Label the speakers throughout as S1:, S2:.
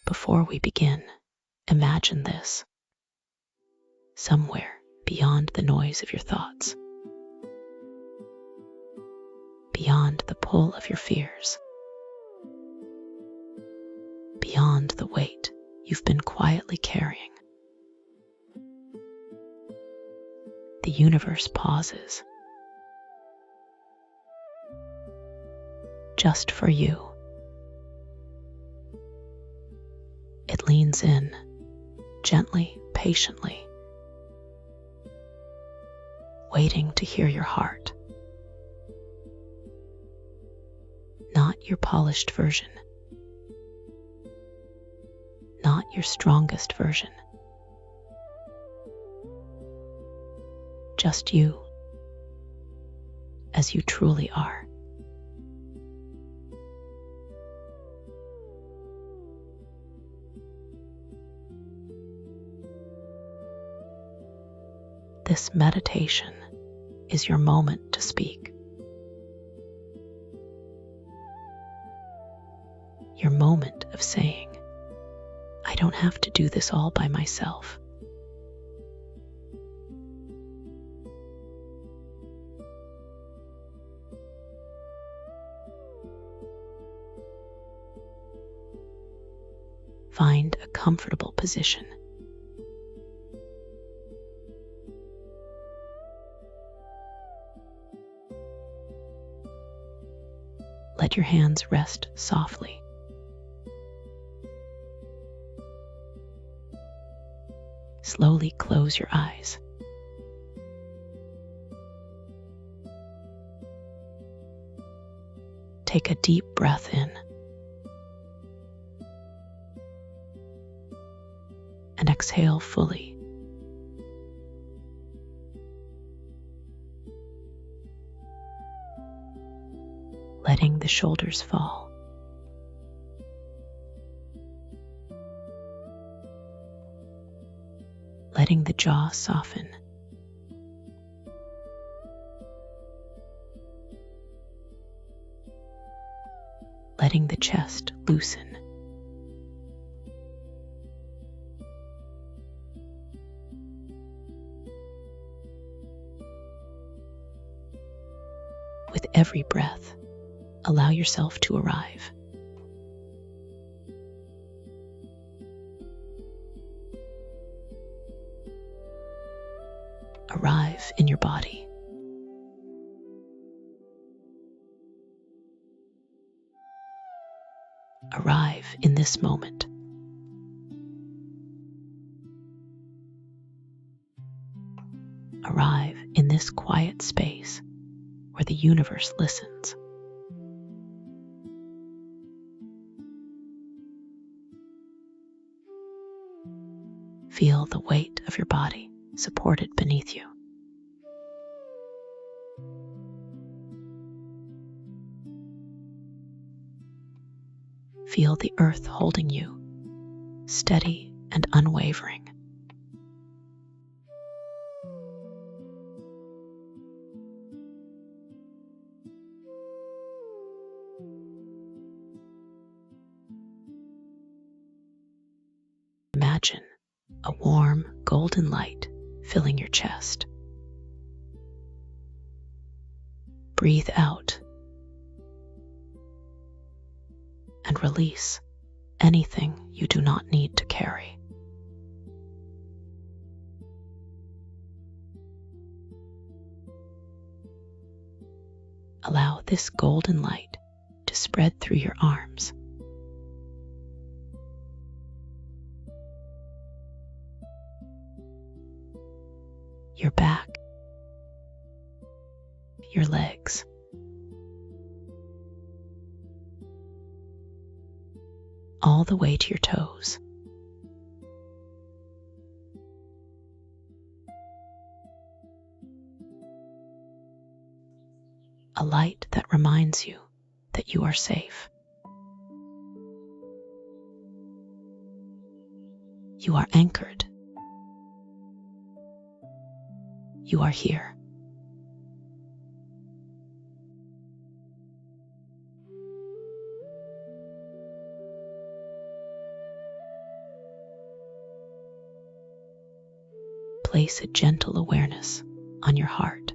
S1: Before we begin, imagine this. Somewhere beyond the noise of your thoughts, beyond the pull of your fears, beyond the weight you've been quietly carrying, the universe pauses just for you. It leans in, gently, patiently, waiting to hear your heart. Not your polished version, not your strongest version, just you, as you truly are. This meditation is your moment to speak. Your moment of saying, I don't have to do this all by myself. Find a comfortable position. Let your hands rest softly. Slowly close your eyes. Take a deep breath in and exhale fully. Letting the shoulders fall. Letting the jaw soften. Letting the chest loosen. With every breath, allow yourself to arrive. Arrive in your body. Arrive in this moment. Arrive in this quiet space where the universe listens. Feel the weight of your body supported beneath you. Feel the earth holding you, steady and unwavering. Imagine a warm, golden light filling your chest. Breathe out and release anything you do not need to carry. Allow this golden light to spread through your arms, your back, your legs, all the way to your toes. A light that reminds you that you are safe. You are anchored. You are here. place a gentle awareness on your heart.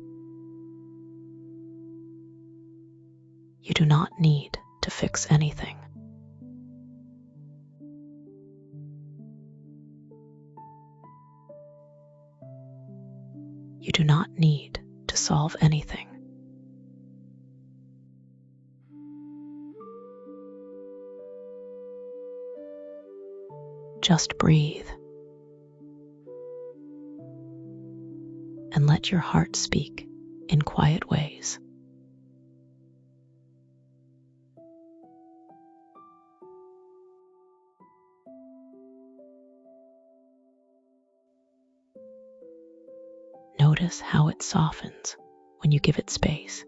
S1: You do not need to fix anything. You do not need to solve anything. Just breathe and let your heart speak in quiet ways. Notice how it softens when you give it space.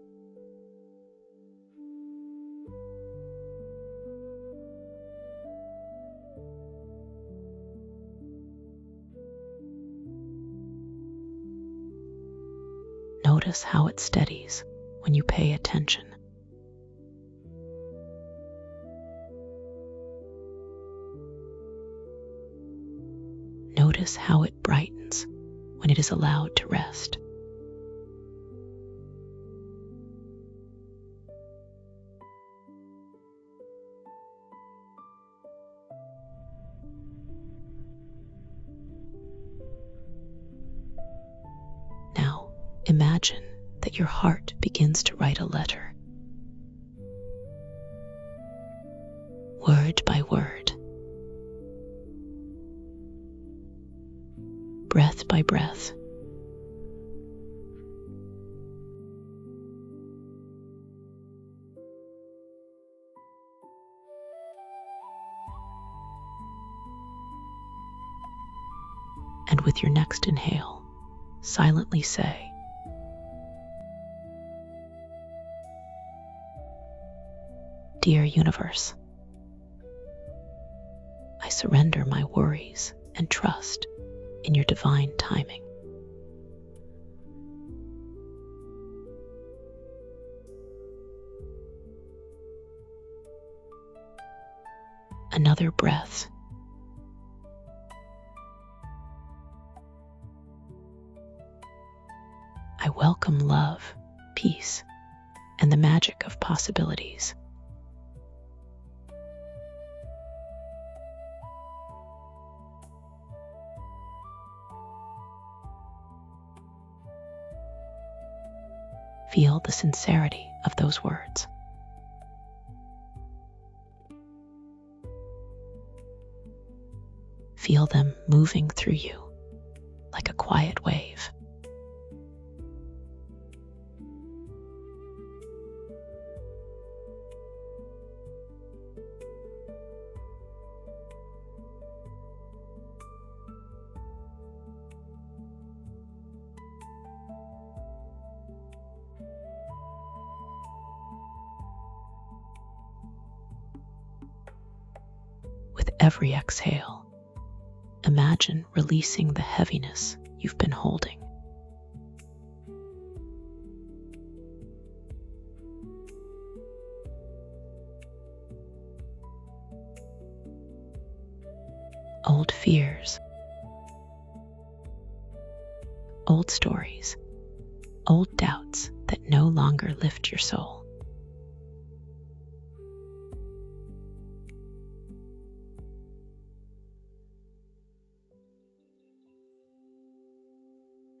S1: Notice how it steadies when you pay attention. Notice how it brightens when it is allowed to rest. Now, imagine that your heart begins to write a letter. Word by word, breath by breath. And with your next inhale, silently say, "Dear universe, I surrender my worries and trust in your divine timing. Another breath. I welcome love, peace, and the magic of possibilities. Feel the sincerity of those words. Feel them moving through you like a quiet wave. With every exhale, imagine releasing the heaviness you've been holding. Old fears, old stories, old doubts that no longer lift your soul.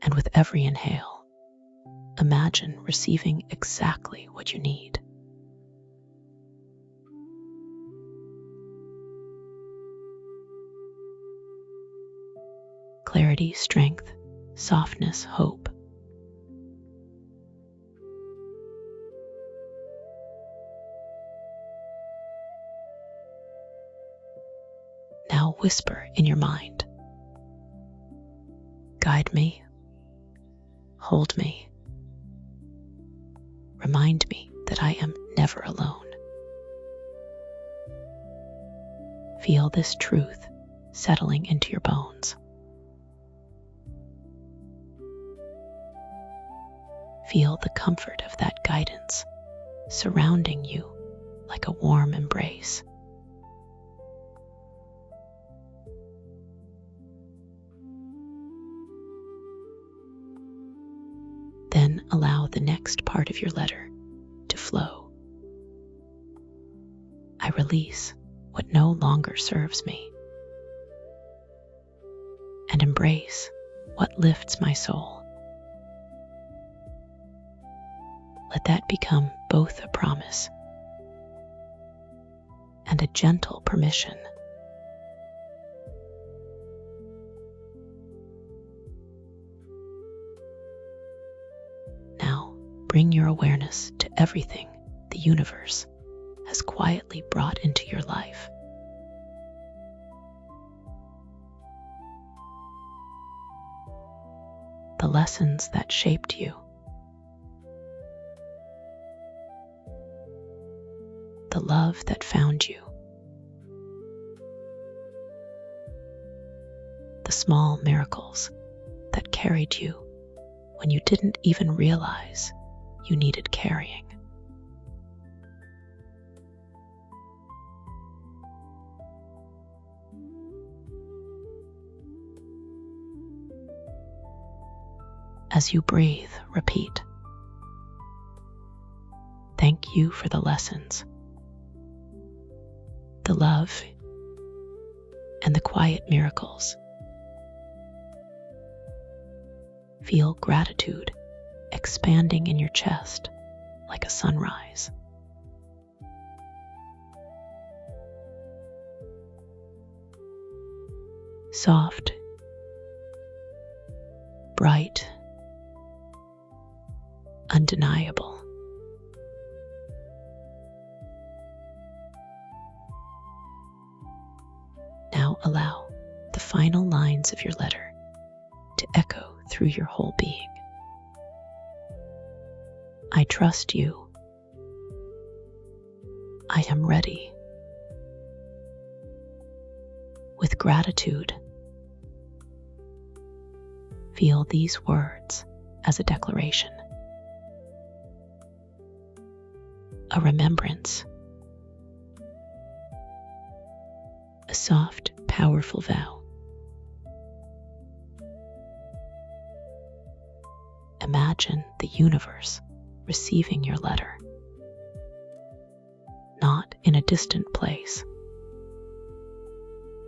S1: And with every inhale, imagine receiving exactly what you need. Clarity, strength, softness, hope. Now whisper in your mind, "Guide me, hold me, remind me that I am never alone." Feel this truth settling into your bones. Feel the comfort of that guidance surrounding you like a warm embrace. allow the next part of your letter to flow. I release what no longer serves me and embrace what lifts my soul. Let that become both a promise and a gentle permission. Now, bring your awareness to everything the universe has quietly brought into your life. The lessons that shaped you, the love that found you, the small miracles that carried you when you didn't even realize you needed carrying. As you breathe, repeat, "Thank you for the lessons, the love, and the quiet miracles." Feel gratitude expanding in your chest like a sunrise. Soft, bright, undeniable. Now allow the final lines of your letter to echo through your whole being. I trust you. I am ready. With gratitude, feel these words as a declaration, a remembrance, a soft, powerful vow. Imagine the universe receiving your letter, not in a distant place,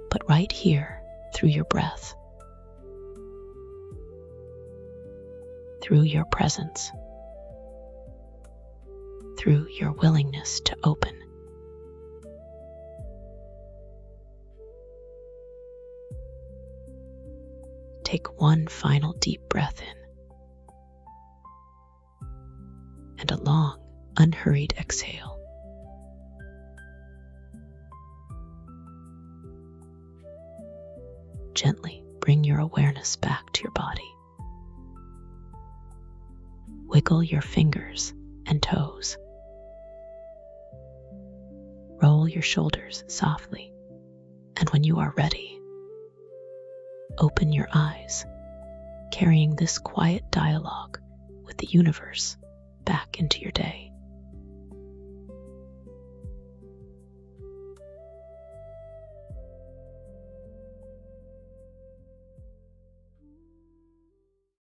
S1: but right here through your breath, through your presence, through your willingness to open. Take one final deep breath in, and a long, unhurried exhale. Gently bring your awareness back to your body. Wiggle your fingers and toes. Roll your shoulders softly, and when you are ready, open your eyes, carrying this quiet dialogue with the universe back into your day.